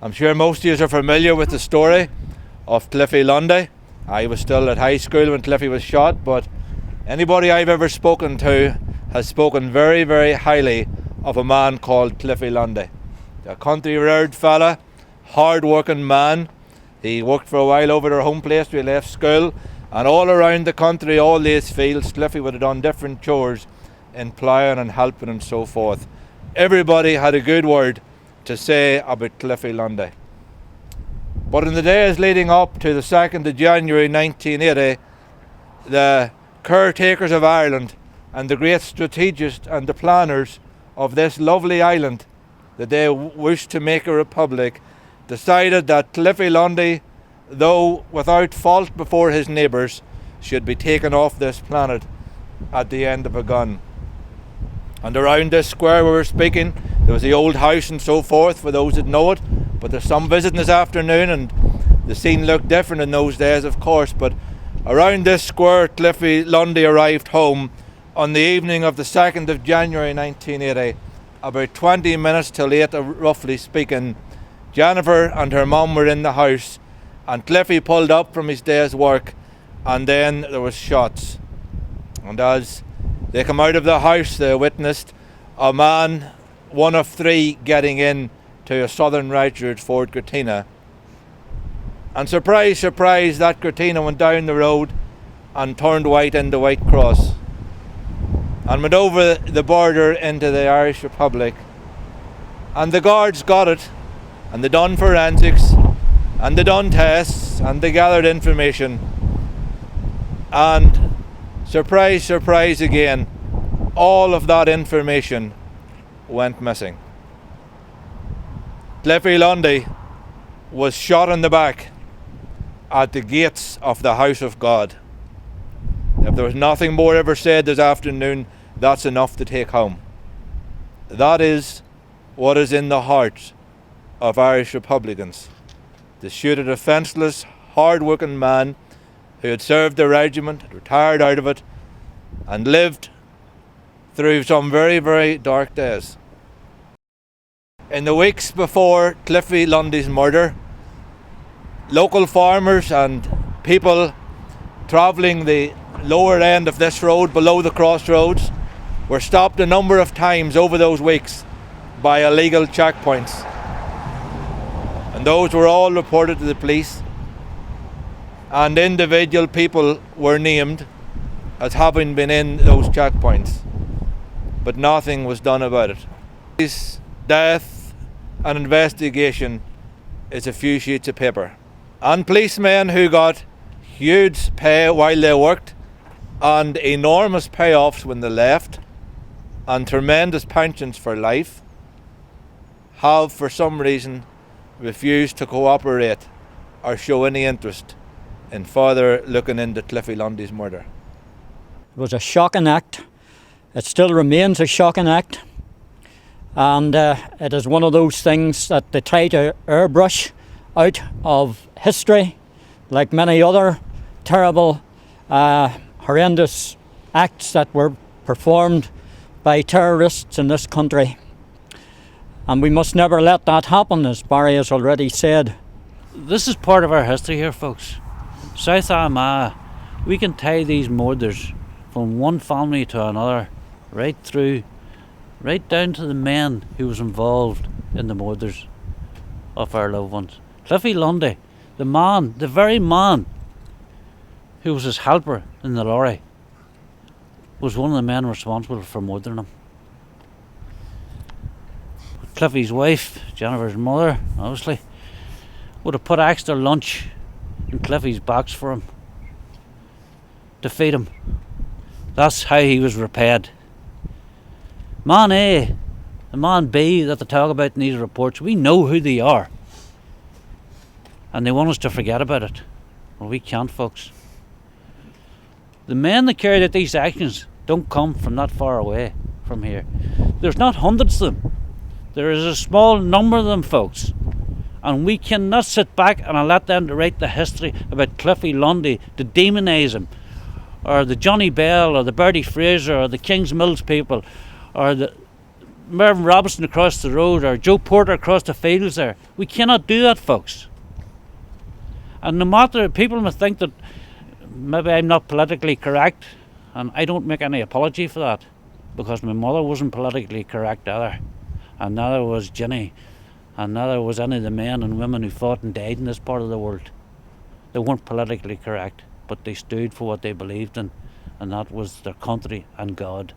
I'm sure most of you are familiar with the story of Clifford Lundy. I was still at high school when Cliffy was shot, but anybody I've ever spoken to has spoken very, very highly of a man called Clifford Lundy. A country reared fella, hard working man. He worked for a while over their home place where he left school, and all around the country, all these fields, Cliffy would have done different chores in ploughing and helping and so forth. Everybody had a good word to say about Clifford Lundy. But in the days leading up to the 2nd of January 1980, the caretakers of Ireland and the great strategists and the planners of this lovely island that they wished to make a republic decided that Clifford Lundy, though without fault before his neighbours, should be taken off this planet at the end of a gun. And around this square we were speaking, there was the old house and so forth, for those that know it. But there's some visiting this afternoon, and the scene looked different in those days, of course. But around this square, Clifford Lundy arrived home on the evening of the 2nd of January 1980, about 20 minutes till 8, roughly speaking. Jennifer and her mum were in the house, and Cliffy pulled up from his day's work, and then there was shots. And as they come out of the house, they witnessed a man, one of 3, getting in to a Southern Richard Ford Cortina. And surprise, surprise, that Cortina went down the road and turned white into White Cross and went over the border into the Irish Republic. And the guards got it, and they done forensics, and they done tests, and they gathered information. And surprise, surprise again, all of that information went missing. Clifford Lundy was shot in the back at the gates of the house of God. If there was nothing more ever said this afternoon, that's enough to take home. That is what is in the heart of Irish Republicans. To shoot a defenceless, hard-working man who had served the regiment, had retired out of it, and lived through some very, very dark days. In the weeks before Clifford Lundy's murder, local farmers and people travelling the lower end of this road below the crossroads were stopped a number of times over those weeks by illegal checkpoints. And those were all reported to the police, and individual people were named as having been in those checkpoints, but nothing was done about it. This death and investigation is a few sheets of paper. And policemen who got huge pay while they worked and enormous payoffs when they left and tremendous pensions for life have for some reason refused to cooperate or show any interest in further looking into Clifford Lundy's murder. It was a shocking act. It still remains a shocking act. And it is one of those things that they try to airbrush out of history, like many other terrible, horrendous acts that were performed by terrorists in this country. And we must never let that happen, as Barry has already said. This is part of our history here, folks. South Armagh, we can tie these murders from one family to another, right down to the man who was involved in the murders of our loved ones. Clifford Lundy, the very man who was his helper in the lorry, was one of the men responsible for murdering him. Cliffy's wife, Jennifer's mother, obviously, would have put extra lunch in Cliffy's box for him to feed him. That's how he was repaid. Man A and Man B that they talk about in these reports, we know who they are. And they want us to forget about it. Well, we can't, folks. The men that carried out these actions don't come from that far away from here. There's not hundreds of them. There is a small number of them, folks. And we cannot sit back and let them to write the history about Clifford Lundy, to demonise him, or the Johnny Bell, or the Bertie Fraser, or the King's Mills people, or the Mervyn Robinson across the road or Joe Porter across the fields there. We cannot do that, folks. And no matter, people may think that maybe I'm not politically correct, and I don't make any apology for that, because my mother wasn't politically correct either, and neither was Ginny, and neither was any of the men and women who fought and died in this part of the world. They weren't politically correct, but they stood for what they believed in, and that was their country and God.